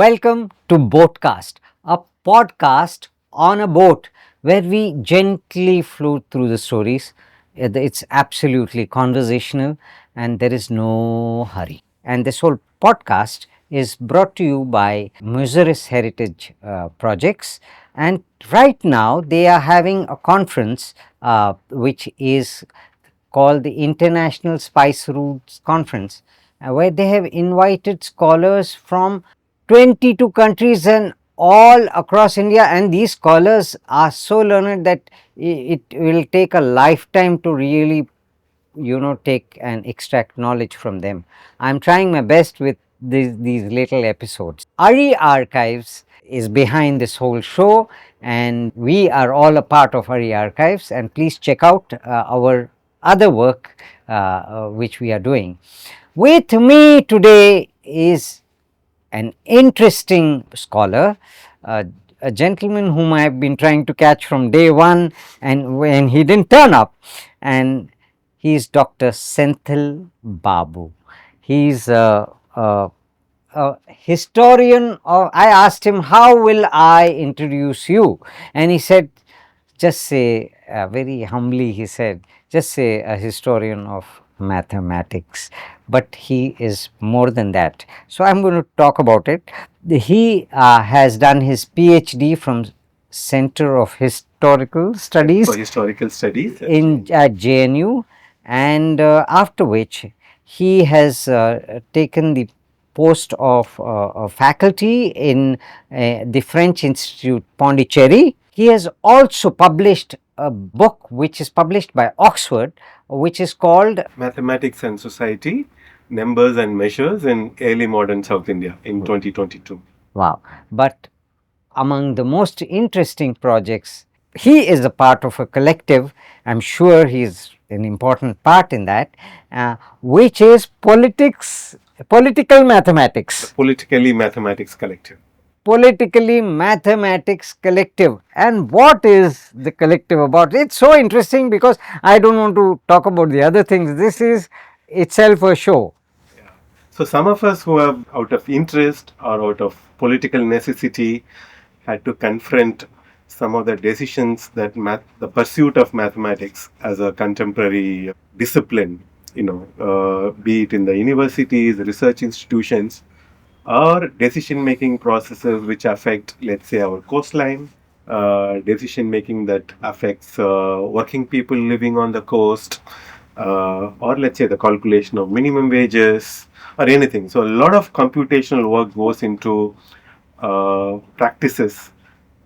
Welcome to Boatcast, a podcast on a boat where we gently float through the stories. It's absolutely conversational and there is no hurry. And this whole podcast is brought to you by Muziris Heritage Projects. And right now they are having a conference which is called the International Spice Routes Conference, where they have invited scholars from 22 countries and all across India, and these scholars are so learned that it will take a lifetime to really take and extract knowledge from them. I'm trying my best with these little episodes. Ari Archives is behind this whole show, and we are all a part of Ari Archives, and please check out our other work which we are doing. With me today is an interesting scholar, a gentleman whom I have been trying to catch from day one, and when he didn't turn up, and he is Dr. Senthil Babu. He's a historian of. I asked him, how will I introduce you? And he said, just say, very humbly he said, just say a historian of mathematics. But he is more than that. So I'm going to talk about it. He has done his PhD from Center of Historical Studies in JNU, and after which he has taken the post of faculty in the French Institute Pondicherry. He has also published a book which is published by Oxford, which is called Mathematics and Society, Numbers and Measures in Early Modern South India in 2022. Wow. But among the most interesting projects, he is a part of a collective. I'm sure he's an important part in that, which is political mathematics. Politically Mathematics Collective. Politically Mathematics Collective. And what is the collective about? It's so interesting because I don't want to talk about the other things. This is itself a show. Yeah. So some of us who have, out of interest or out of political necessity, had to confront some of the decisions that the pursuit of mathematics as a contemporary discipline, be it in the universities, research institutions, or decision-making processes which affect, let's say, our coastline, decision-making that affects working people living on the coast, or let's say the calculation of minimum wages or anything. So a lot of computational work goes into practices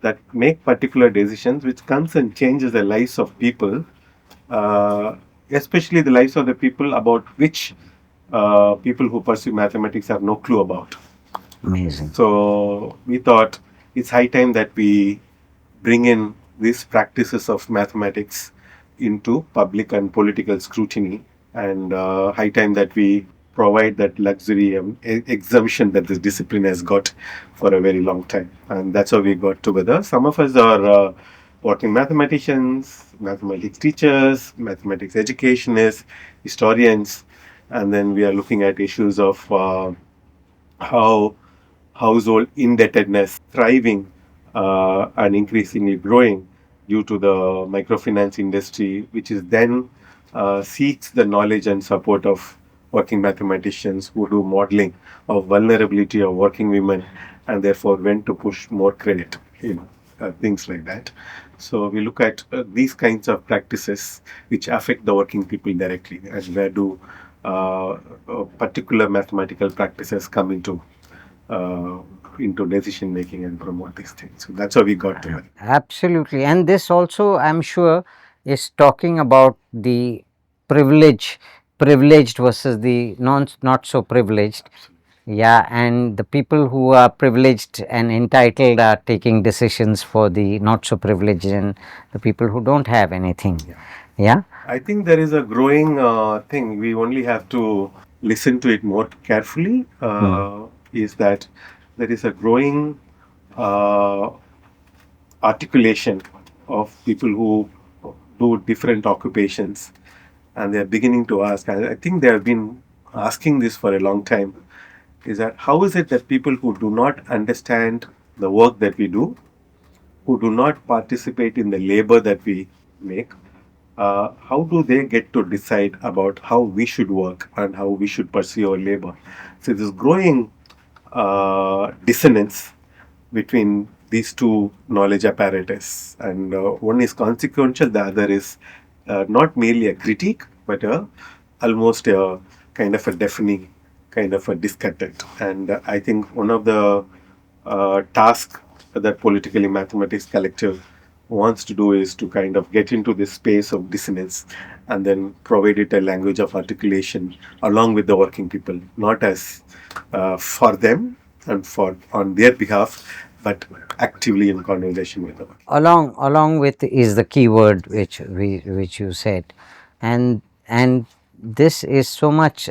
that make particular decisions, which comes and changes the lives of people, especially the lives of the people about which people who pursue mathematics have no clue about. Amazing. So we thought it's high time that we bring in these practices of mathematics into public and political scrutiny, and high time that we provide that luxury exemption that this discipline has got for a very long time. And that's how we got together. Some of us are working mathematicians, mathematics teachers, mathematics educationists, historians, and then we are looking at issues of how household indebtedness thriving and increasingly growing due to the microfinance industry, which is then seeks the knowledge and support of working mathematicians who do modeling of vulnerability of working women, and therefore when to push more credit, things like that. So we look at these kinds of practices which affect the working people directly, and where do particular mathematical practices come into decision making and promote these things. So that's how we got to it. Absolutely. And this also, I'm sure, is talking about the privileged versus the not so privileged. Yeah, and the people who are privileged and entitled are taking decisions for the not so privileged and the people who don't have anything. Yeah. I think there is a growing thing. We only have to listen to it more carefully. Is that there is a growing articulation of people who do different occupations, and they are beginning to ask. I think they have been asking this for a long time. is that how is it that people who do not understand the work that we do, who do not participate in the labor that we make, how do they get to decide about how we should work and how we should pursue our labor? So this growing dissonance between these two knowledge apparatus, and one is consequential, the other is not merely a critique, but almost a kind of a deafening, kind of a discontent. And I think one of the tasks that Politically Mathematics Collective wants to do is to kind of get into this space of dissonance and then provide it a language of articulation along with the working people, not as for them and for on their behalf, but actively in conversation with them. Along with is the keyword which you said, and this is so much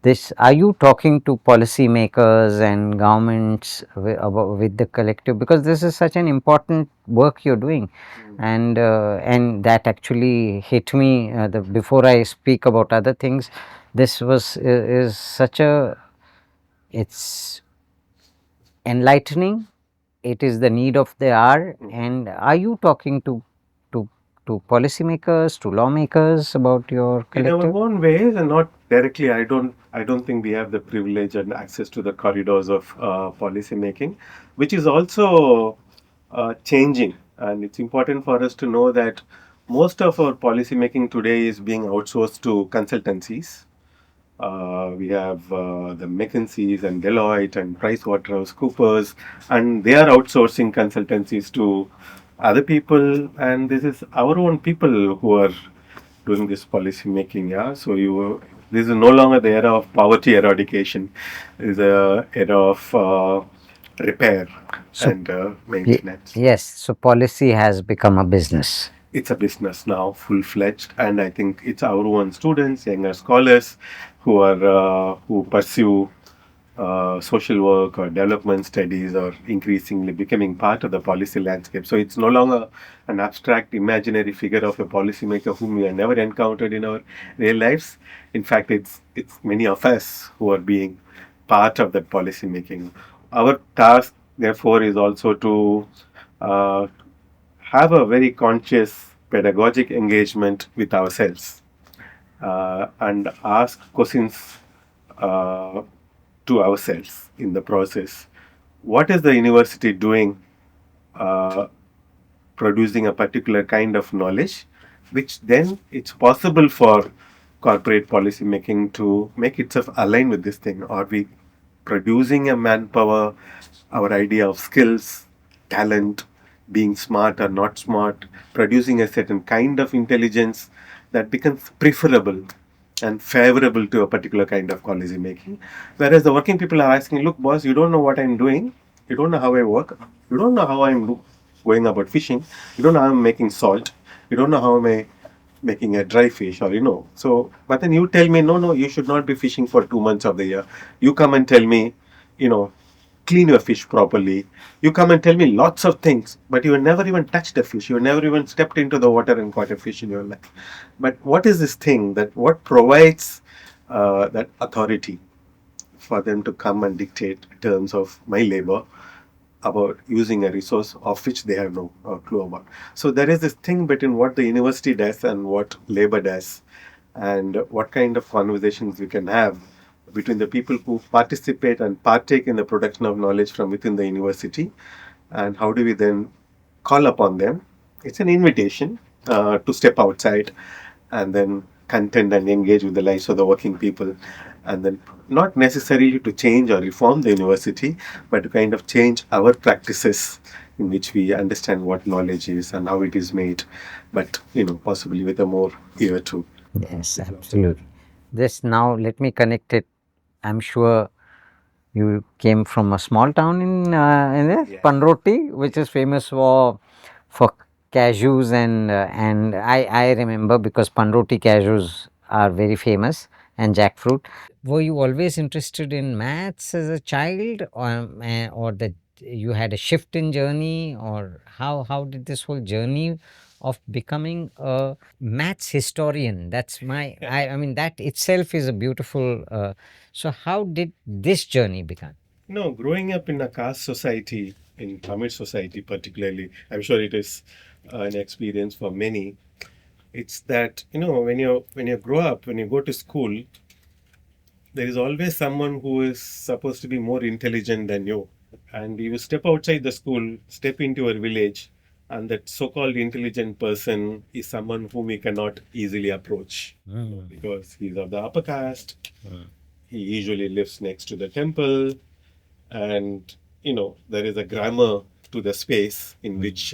this, are you talking to policymakers and governments with the collective, because this is such an important work you're doing. And that actually hit me, before I speak about other things. This was is such a, it's enlightening, it is the need of the hour. And are you talking to to policymakers, to lawmakers about your In our collective? own ways, and not directly. I don't think we have the privilege and access to the corridors of policy making, which is also changing. And it's important for us to know that most of our policy making today is being outsourced to consultancies. We have the McKinseys and Deloitte and PricewaterhouseCoopers, and they are outsourcing consultancies to other people. And this is our own people who are doing this policy making. Yeah, so this is no longer the era of poverty eradication. It is a era of repair So and maintenance. yes, so policy has become a business. It's a business now, full fledged, and I think it's our own students, younger scholars, who pursue social work or development studies, or increasingly becoming part of the policy landscape. So it's no longer an abstract imaginary figure of a policymaker whom we have never encountered in our real lives. In fact, it's many of us who are being part of that policy making. Our task, therefore, is also to uh, have a very conscious pedagogic engagement with ourselves, and ask questions uh, to ourselves in the process. What is the university doing, uh, producing a particular kind of knowledge, which then it's possible for corporate policy making to make itself align with this thing? Are we producing a manpower, our idea of skills, talent, being smart or not smart, producing a certain kind of intelligence that becomes preferable and favorable to a particular kind of policy making? Whereas the working people are asking, look, boss, you don't know what I'm doing, you don't know how I work, you don't know how I'm going about fishing, you don't know how I'm making salt, you don't know how am I making a dry fish, or so but then you tell me, no, you should not be fishing for 2 months of the year. You come and tell me, you know clean your fish properly. You come and tell me lots of things, but you have never even touched a fish, you have never even stepped into the water and caught a fish in your life. But what is this thing that what provides that authority for them to come and dictate terms of my labor, about using a resource of which they have no clue about? So there is this thing between what the university does and what labor does, and what kind of conversations we can have between the people who participate and partake in the production of knowledge from within the university, and how do we then call upon them. It's an invitation to step outside and then contend and engage with the lives of the working people, and then not necessarily to change or reform the university, but to kind of change our practices in which we understand what knowledge is and how it is made, but possibly with a more ear to. Yes, absolutely. This, now let me connect it. I'm sure you came from a small town in there, Yeah. Panroti, which is famous for cashews, and I remember, because Panroti cashews are very famous, and jackfruit. Were you always interested in maths as a child, or that you had a shift in journey, or how did this whole journey of becoming a maths historian. That's my, I mean, that itself is a beautiful. So, how did this journey begin? No, growing up in a caste society, in Tamil society particularly, I'm sure it is an experience for many. It's that when you grow up, when you go to school, there is always someone who is supposed to be more intelligent than you. And you step outside the school, step into your village, and that so-called intelligent person is someone whom you cannot easily approach because he's of the upper caste. He usually lives next to the temple, and there is a grammar to the space in which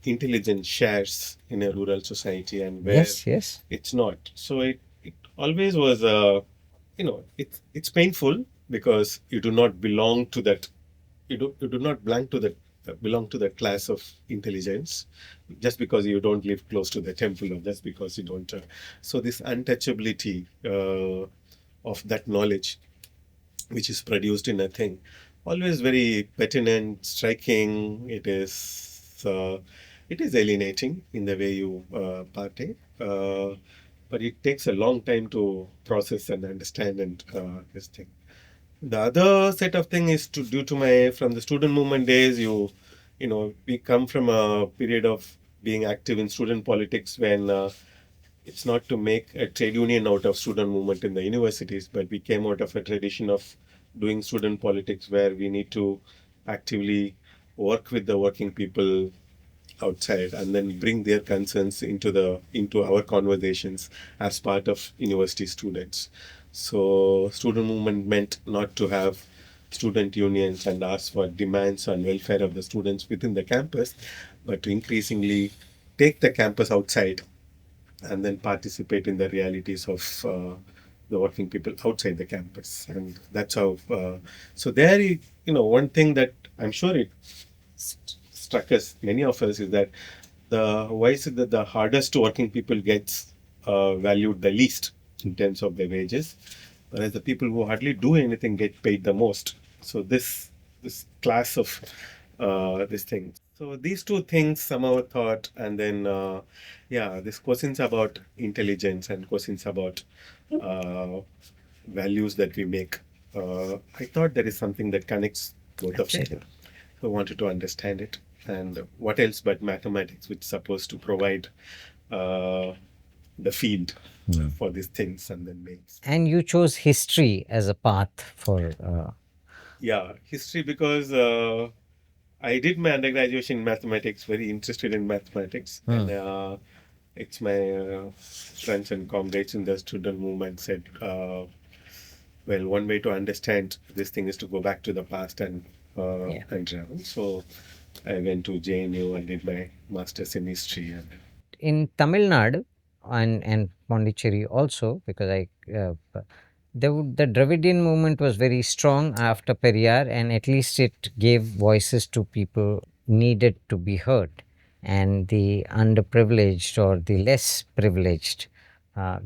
intelligence shares in a rural society, and where Yes, yes. it's not. So it always was it's painful because you do not belong to that. You do not belong to that class of intelligence, just because you don't live close to the temple, or just because you don't. So this untouchability of that knowledge, which is produced in a thing, always very pertinent, striking. It is alienating in the way you partake, but it takes a long time to process and understand and this thing. The other set of thing is to due to my from the student movement days. We come from a period of being active in student politics when it's not to make a trade union out of student movement in the universities, but we came out of a tradition of doing student politics where we need to actively work with the working people outside and then bring their concerns into our conversations as part of university students. So student movement meant not to have student unions and ask for demands on welfare of the students within the campus, but to increasingly take the campus outside and then participate in the realities of the working people outside the campus. And that's how. So there, one thing that I'm sure it struck us, many of us, is that why is it that the hardest working people gets valued the least in terms of their wages, whereas the people who hardly do anything get paid the most. So this class of this thing. So these two things somehow thought, and then these questions about intelligence and questions about uh, values that we make. I thought there is something that connects both of it. So I wanted to understand it, and what else but mathematics, which is supposed to provide uh, the field for these things, and then makes. And you chose history as a path for. Yeah, history because I did my undergraduate in mathematics, very interested in mathematics, and it's my friends and comrades in the student movement said, well, one way to understand this thing is to go back to the past and travel. So I went to JNU and did my master's in history. And In Tamil Nadu and Pondicherry also, because the Dravidian movement was very strong after Periyar, and at least it gave voices to people needed to be heard, and the underprivileged or the less privileged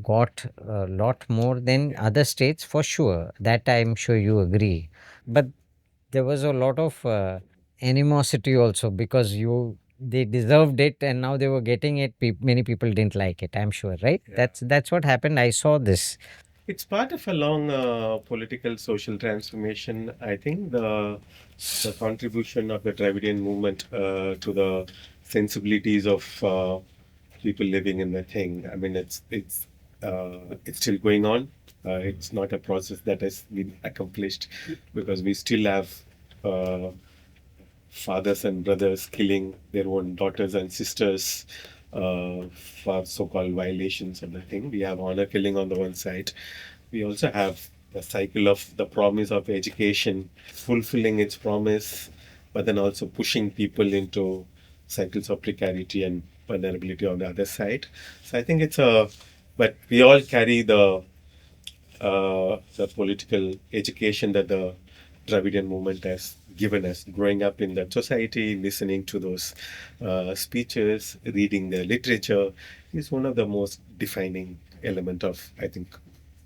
got a lot more than other states for sure. That I'm sure you agree. But there was a lot of animosity also because they deserved it and now they were getting it. Many people didn't like it. I'm sure, right? yeah. That's what happened. I saw this. It's part of a long political social transformation. I think the contribution of the Dravidian movement to the sensibilities of people living in the thing. I mean, it's still going on. It's not a process that has been accomplished because we still have uh, fathers and brothers killing their own daughters and sisters for so-called violations of the thing. We have honor killing on the one side. We also have the cycle of the promise of education fulfilling its promise, but then also pushing people into cycles of precarity and vulnerability on the other side. So I think but we all carry the political education that the Dravidian movement has given us, growing up in that society, listening to those speeches, reading their literature, is one of the most defining element of, I think,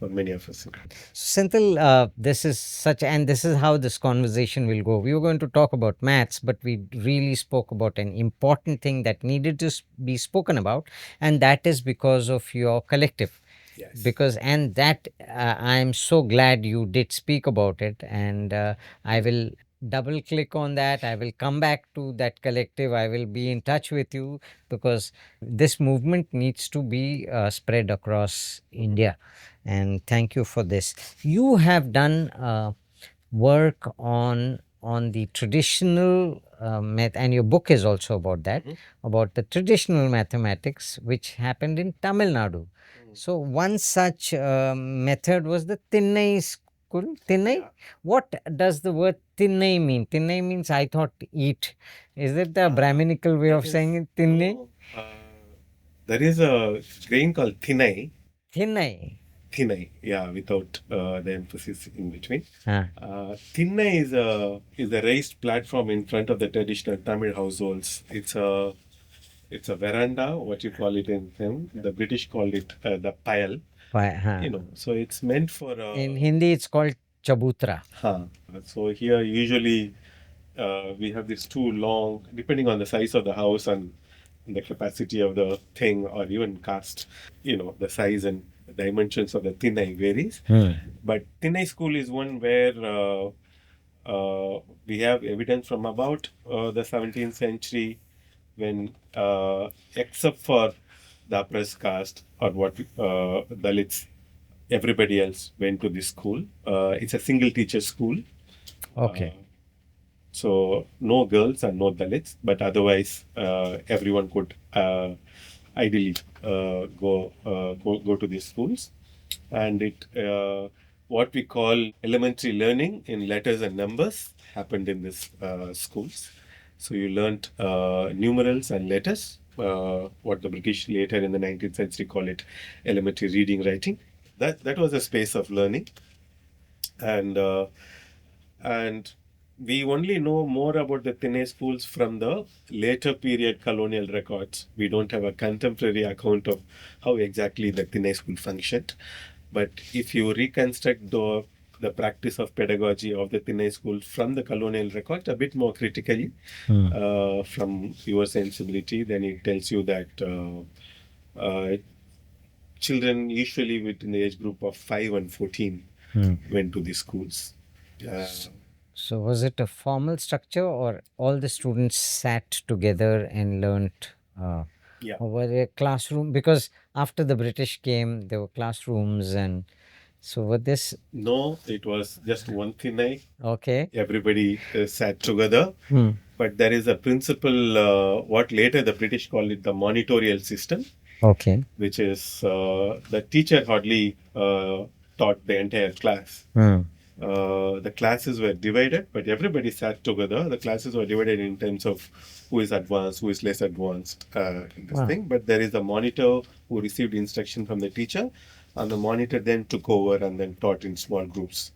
for many of us. Senthil, this is how this conversation will go. We were going to talk about maths, but we really spoke about an important thing that needed to be spoken about, and that is because of your collective. Yes. Because, and that I'm so glad you did speak about it, and I will double click on that. I will come back to that collective. I will be in touch with you because this movement needs to be spread across India. And thank you for this. You have done work on the traditional math, and your book is also about that, about the traditional mathematics which happened in Tamil Nadu. So one such method was the Thinnai school. Thinnai? Yeah. What does the word Thinnai mean? Thinnai means, I thought, eat. Is it the Brahminical way of saying it? Thinnai? No, there is a grain called thinai. Thinnai. Thinai, yeah, without the emphasis in between. Ah. Thinai is a raised platform in front of the traditional Tamil households. It's a veranda, what you call it in them. The British called it the pile. So it's meant for. In Hindi, it's called chabutra. So here usually we have these two long, depending on the size of the house and the capacity of the thing, or even cast. The size and dimensions of the thinai varies. But thinai school is one where we have evidence from about the 17th century, when except for the oppressed caste or what Dalits, everybody else went to this school. It's a single teacher school. Okay. So no girls and no Dalits, but otherwise everyone could ideally go to these schools, and it what we call elementary learning in letters and numbers happened in these schools. So you learnt numerals and letters, what the British later in the 19th century call it elementary reading, writing. That was a space of learning, and we only know more about the Thinnai schools from the later period colonial records. We don't have a contemporary account of how exactly the Thinnai school functioned. But if you reconstruct the practice of pedagogy of the Thinnai school from the colonial records a bit more critically, from your sensibility, then it tells you that children usually within the age group of 5 and 14 went to these schools. So was it a formal structure, or all the students sat together and learnt? Yeah. Or were there classroom? Because after the British came, there were classrooms, and so were this. No, it was just one Thinnai. Okay. Everybody sat together. But there is a principle, what later the British call it the monitorial system. Okay. Which is the teacher hardly taught the entire class. The classes were divided, but everybody sat together. The classes were divided in terms of who is advanced, who is less advanced in this thing. But there is a monitor who received instruction from the teacher, and the monitor then took over and then taught in small groups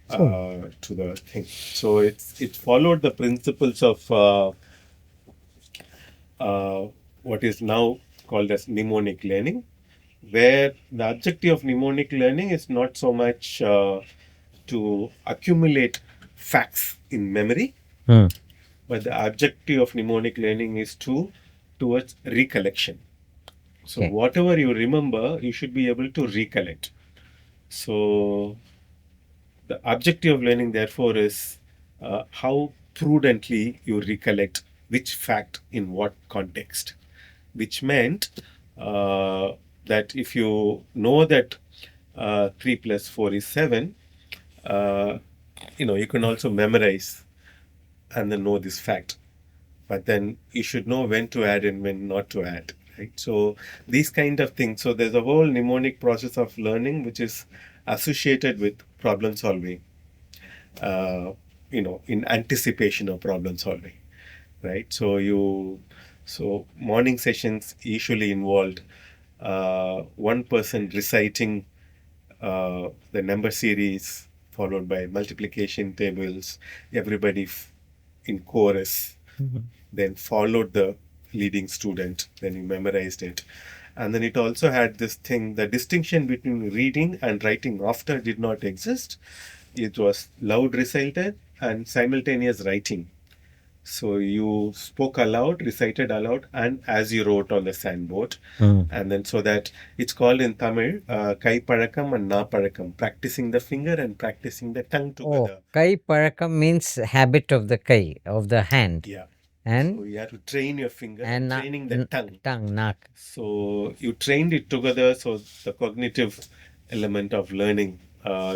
to the thing. So it followed the principles of what is now called as mnemonic learning, where the objective of mnemonic learning is not so much to accumulate facts in memory, but the objective of mnemonic learning is towards recollection. So whatever you remember, you should be able to recollect. So the objective of learning, therefore, is how prudently you recollect which fact in what context. Which meant that if you know that 3 plus 4 is 7, you can also memorize and then know this fact. But then you should know when to add and when not to add. Right? So these kind of things. So there's a whole mnemonic process of learning which is associated with problem solving. In anticipation of problem solving. Right? So morning sessions usually involved one person reciting the number series, followed by multiplication tables, everybody in chorus, then followed the leading student, then you memorized it. And then it also had this thing, the distinction between reading and writing after did not exist. It was loud recited and simultaneous writing. So you spoke aloud, recited aloud, and as you wrote on the sandboard. And then so that it's called in Tamil, Kai Pazhakam and Na Pazhakam, practicing the finger and practicing the tongue Oh, together. kai parakam means habit of the kai, of the hand. Yeah. And So you have to train your finger and and training the tongue. tongue, nak. So you trained it together. So the cognitive element of learning,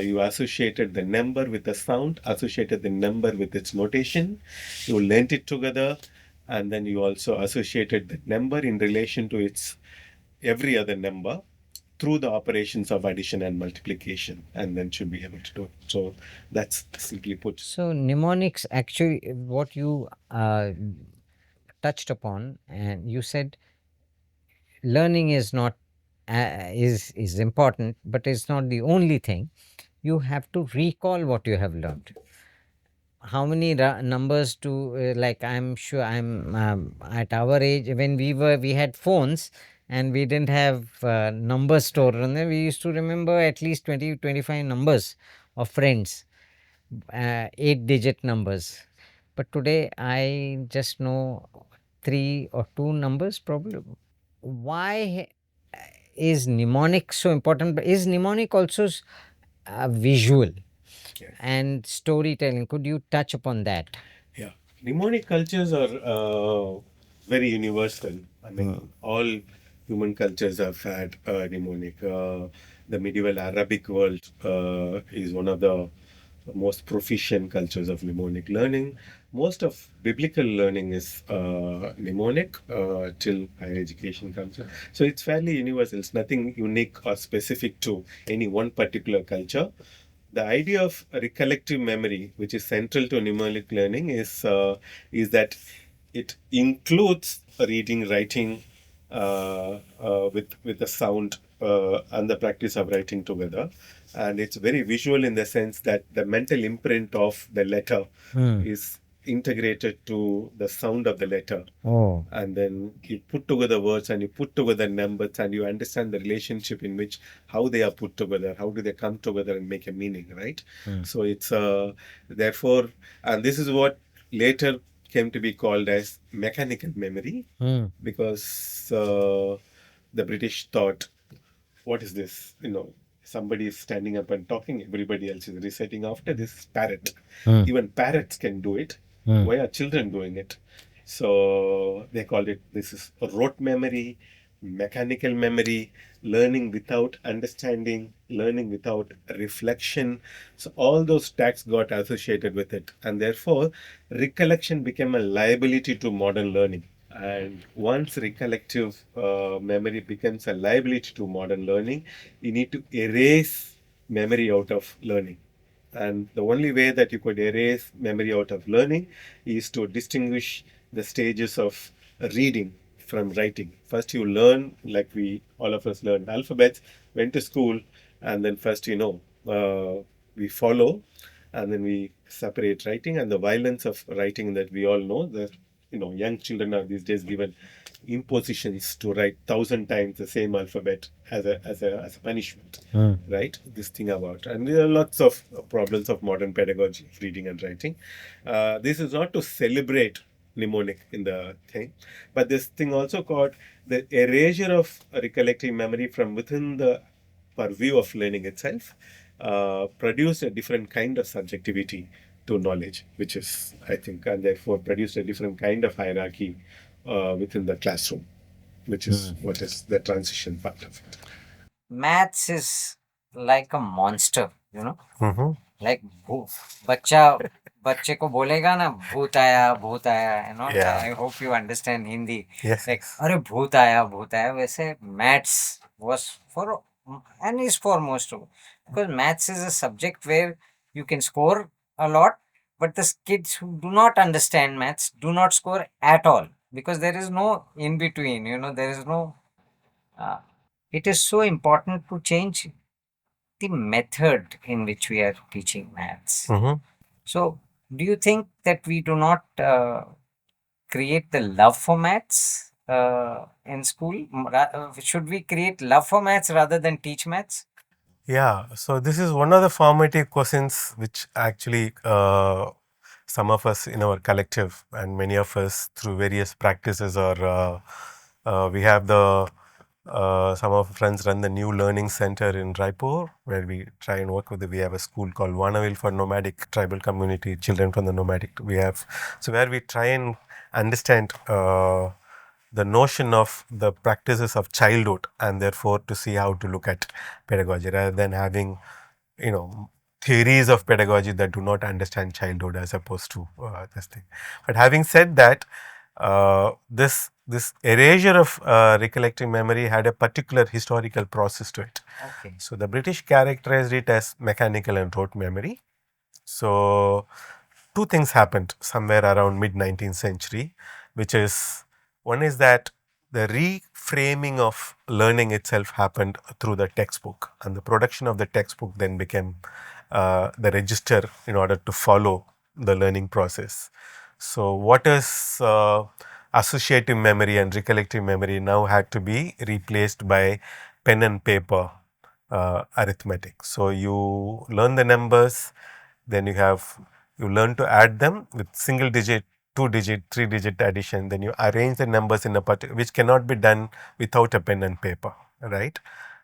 you associated the number with the sound, associated the number with its notation. You learnt it together, and then you also associated the number in relation to its every other number through the operations of addition and multiplication, and then should be able to do it. So that's simply put. So mnemonics actually, what you touched upon, and you said learning is not is important, but it's not the only thing. You have to recall what you have learned. How many numbers to like? I'm sure I'm at our age when we had phones and we didn't have numbers stored on there. We used to remember at least 20-25 numbers of friends, 8-digit numbers. But today I just know 3 or 2 numbers probably. Why is mnemonic so important? But is mnemonic also visual Yes. and storytelling? Could you touch upon that? Yeah, mnemonic cultures are very universal. I mean, all human cultures have had mnemonic. The medieval Arabic world is one of the most proficient cultures of mnemonic learning. Most of biblical learning is mnemonic till higher education comes in. So it's fairly universal. It's nothing unique or specific to any one particular culture. The idea of recollective memory, which is central to mnemonic learning, is that it includes reading, writing, with the sound and the practice of writing together, and it's very visual in the sense that the mental imprint of the letter is integrated to the sound of the letter. Oh, And then you put together words and you put together numbers and you understand the relationship in which how they are put together, how do they come together and make a meaning, right? So it's therefore, and this is what later came to be called as mechanical memory, because the British thought, what is this? Somebody is standing up and talking, everybody else is reciting after this parrot. Even parrots can do it. Why are children doing it? So they called it, this is rote memory, mechanical memory, learning without understanding, learning without reflection. So all those tags got associated with it. And therefore, recollection became a liability to modern learning. And once recollective memory becomes a liability to modern learning, you need to erase memory out of learning. And the only way that you could erase memory out of learning is to distinguish the stages of reading from writing. First, you learn, like all of us learned alphabets, went to school, and then first, we follow, and then we separate writing and the violence of writing that we all know. That young children are these days given impositions to write 1,000 times the same alphabet as a punishment, right? This thing about, and there are lots of problems of modern pedagogy, reading and writing. This is not to celebrate mnemonic in the thing, but this thing also called the erasure of recollecting memory from within the purview of learning itself, produced a different kind of subjectivity to knowledge, which is, I think, and therefore produced a different kind of hierarchy within the classroom, which is what is the transition part of it. maths is like a monster, like बच्चा बच्चे को बोलेगा ना भूत आया Yeah. I hope you understand Hindi. Yes. Like अरे भूत आया वैसे maths was for and is for most of, because maths is a subject where you can score a lot, but the kids who do not understand maths do not score at all, because there is no in between, there is no uh, it is so important to change the method in which we are teaching maths. So, do you think that we do not create the love for maths? in school? Should we create love for maths rather than teach maths? Yeah, so this is one of the formative questions which actually some of us in our collective and many of us through various practices or we have the some of our friends run the new learning center in Raipur where we try and work with we have a school called Vanavil for nomadic tribal community children from the nomadic we have so where we try and understand the notion of the practices of childhood and therefore to see how to look at pedagogy rather than having theories of pedagogy that do not understand childhood as opposed to this thing. But having said that, this erasure of recollecting memory had a particular historical process to it. Okay. So the British characterized it as mechanical and rote memory. So two things happened somewhere around mid 19th century, which is one is that the reframing of learning itself happened through the textbook, and the production of the textbook then became the register in order to follow the learning process. So, what is associative memory and recollective memory now had to be replaced by pen and paper arithmetic. So, you learn the numbers, then you learn to add them with single digit, 2 digit, 3 digit addition. Then you arrange the numbers in a particular, which cannot be done without a pen and paper, right?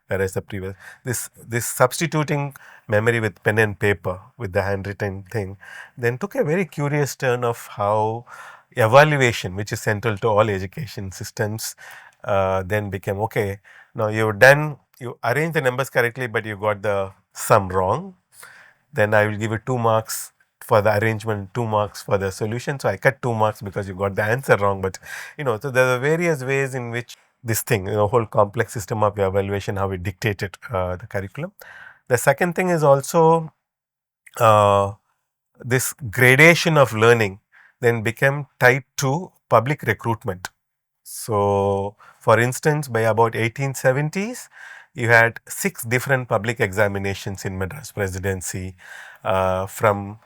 Whereas the previous this substituting memory with pen and paper with the handwritten thing, then took a very curious turn of how evaluation, which is central to all education systems, then became okay. Now you arrange the numbers correctly, but you got the sum wrong, then I will give you 2 marks for the arrangement, 2 marks for the solution. So I cut 2 marks because you got the answer wrong. But so there are various ways in which this thing, whole complex system of evaluation, how it dictated the curriculum. The second thing is also uh, this gradation of learning then became tied to public recruitment. So, for instance, by about 1870s, you had 6 different public examinations in Madras Presidency from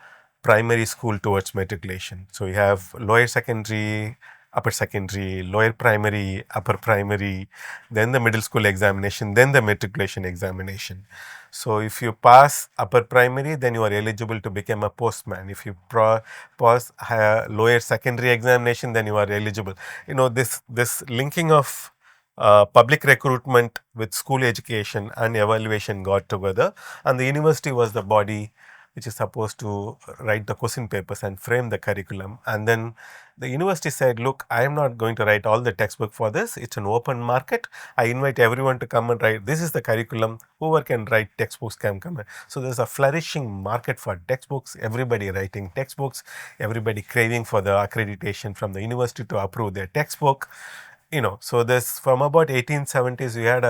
primary school towards matriculation. So, you have lower secondary, upper secondary, lower primary, upper primary, then the middle school examination, then the matriculation examination. So, if you pass upper primary, then you are eligible to become a postman. If you pass lower secondary examination, then you are eligible. This linking of public recruitment with school education and evaluation got together, and the university was the body which is supposed to write the question papers and frame the curriculum. And then the university said, look, I am not going to write all the textbook for this. It's an open market. I invite everyone to come and write. This is the curriculum. Whoever can write textbooks can come. So there's a flourishing market for textbooks. Everybody writing textbooks. Everybody craving for the accreditation from the university to approve their textbook. So this from about 1870s, we had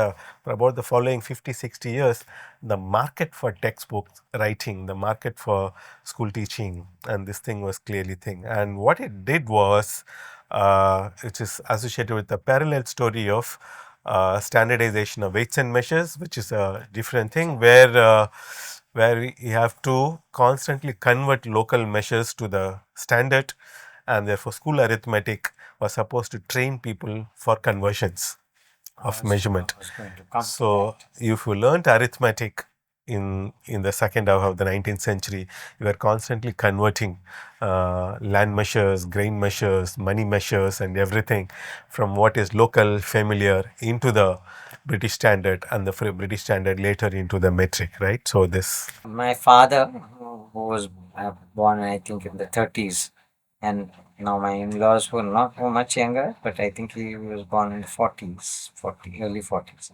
for about the following 50-60 years, the market for textbook writing, the market for school teaching, and this thing was clearly thing. And what it did was, which is associated with the parallel story of standardization of weights and measures, which is a different thing where we have to constantly convert local measures to the standard, and therefore school arithmetic was supposed to train people for conversions of measurement. So if you learnt arithmetic in the second half of the 19th century, you were constantly converting land measures, grain measures, money measures, and everything from what is local, familiar into the British standard, and the British standard later into the metric, right? So this. My father, who was born, I think, in the 30s, and now my in-laws were not much younger, but I think he was born in the 40s, early 40s.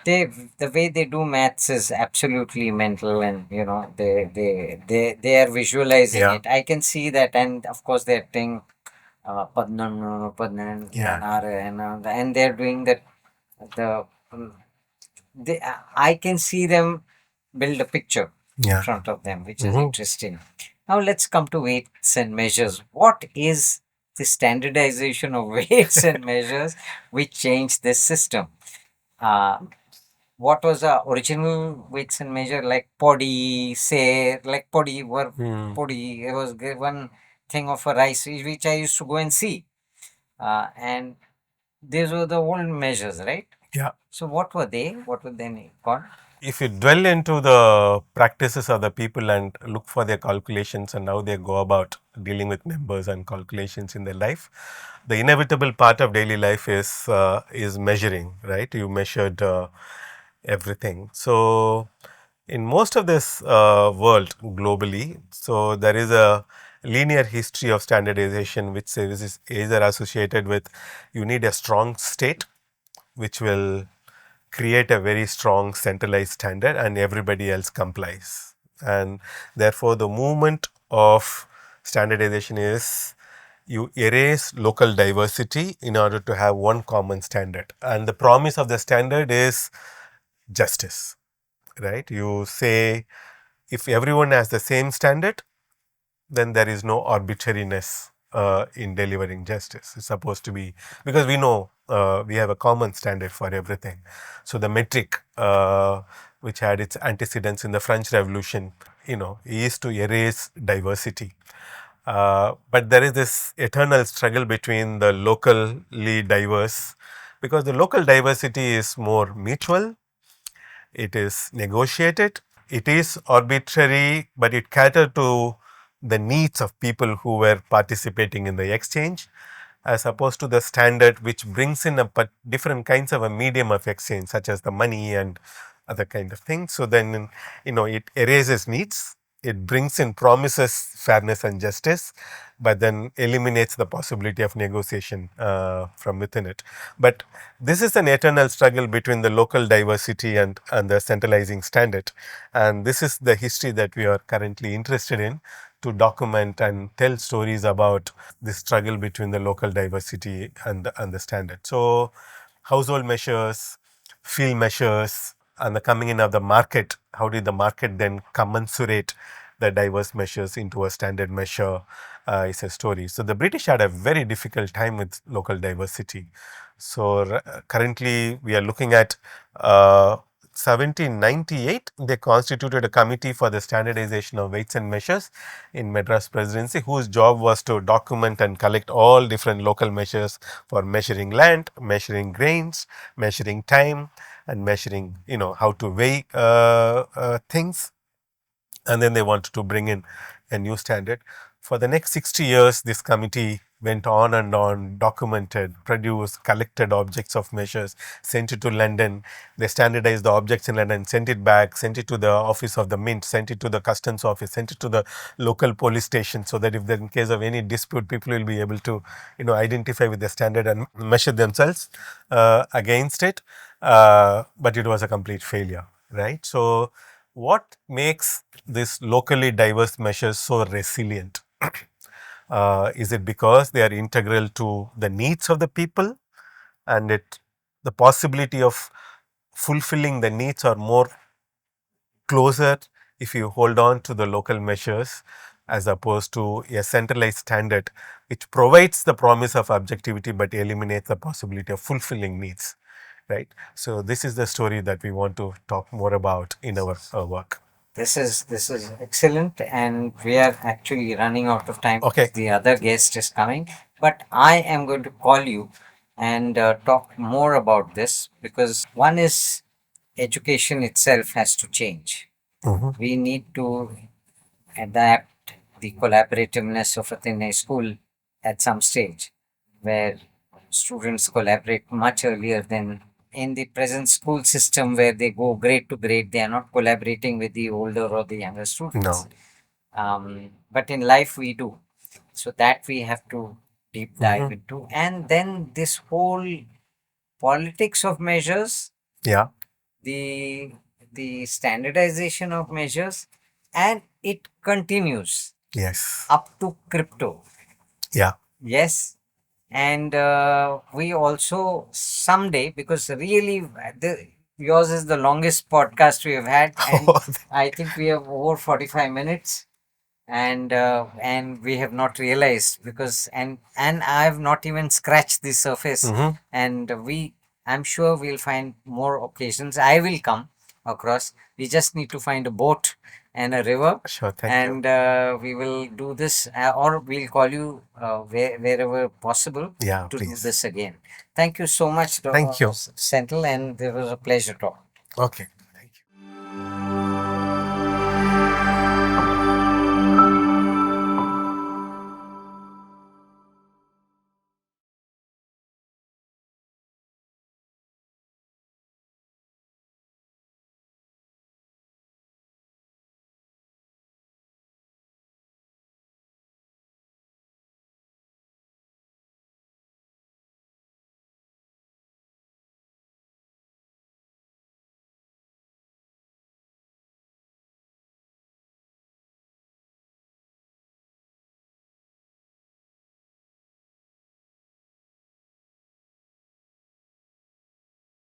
They, the way they do maths is absolutely mental, and they are visualizing Yeah. it. I can see that, and of course they're doing Padnan, Padnan, and they're doing that. The I can see them build a picture in front of them, which is interesting. Now let's come to weights and measures. What is the standardization of weights and measures which changed this system? Uh, what was the original weights and measure, like podi, say, like podi were podi? It was one thing of a rice which I used to go and see, and These were the old measures, right? Yeah. So what were they? What were they called? If you dwell into the practices of the people and look for their calculations and how they go about dealing with numbers and calculations in their life, the inevitable part of daily life is measuring, right? You measured everything. So in most of this world globally, so there is a linear history of standardization which is either associated with you need a strong state which will create a very strong centralized standard and everybody else complies. And therefore, the movement of standardization is you erase local diversity in order to have one common standard. And the promise of the standard is justice, right? You say if everyone has the same standard, then there is no arbitrariness in delivering justice. It's supposed to be because we know we have a common standard for everything. So the metric, which had its antecedents in the French Revolution, is to erase diversity. But there is this eternal struggle between the locally diverse, because the local diversity is more mutual, it is negotiated, it is arbitrary, but it catered to the needs of people who were participating in the exchange, as opposed to the standard which brings in different kinds of a medium of exchange, such as the money and other kind of things. So then, it erases needs, it brings in promises fairness and justice, but then eliminates the possibility of negotiation from within it. But this is an eternal struggle between the local diversity and the centralizing standard. And this is the history that we are currently interested in, to document and tell stories about the struggle between the local diversity and the standard. So household measures, field measures, and the coming in of the market, how did the market then commensurate the diverse measures into a standard measure is a story. So the British had a very difficult time with local diversity. So currently we are looking at 1798, they constituted a committee for the standardization of weights and measures in Madras Presidency, whose job was to document and collect all different local measures for measuring land, measuring grains, measuring time, and measuring, how to weigh things. And then they wanted to bring in a new standard. For the next 60 years, this committee went on and on, documented, produced, collected objects of measures, sent it to London. They standardized the objects in London, sent it back, sent it to the office of the mint, sent it to the customs office, sent it to the local police station, so that if there, in case of any dispute, people will be able to, identify with the standard and measure themselves against it. But it was a complete failure, right? So what makes this locally diverse measures so resilient? Is it because they are integral to the needs of the people, and the possibility of fulfilling the needs are more closer if you hold on to the local measures as opposed to a centralized standard which provides the promise of objectivity but eliminates the possibility of fulfilling needs, right? So this is the story that we want to talk more about in our work. This is excellent, and we are actually running out of time. Okay. The other guest is coming, but I am going to call you and talk more about this, because one is education itself has to change. We need to adapt the collaborativeness of within a school at some stage, where students collaborate much earlier than in the present school system, where they go grade to grade. They are not collaborating with the older or the younger students. No. But in life we do. So that we have to deep dive into. And then this whole politics of measures, Yeah. the the standardization of measures, and it continues Yes. up to crypto. Yeah. Yes. And we also someday, because really yours is the longest podcast we have had, and I think we have over 45 minutes, and we have not realized, because and I have not even scratched the surface. And I'm sure we'll find more occasions. I will come across. We just need to find a boat and a river. Sure, thank you. And we will do this, or we'll call you wherever possible Yeah, to do please. this again. Thank you so much, Thank you. Senthil, and it was a pleasure talking. Okay.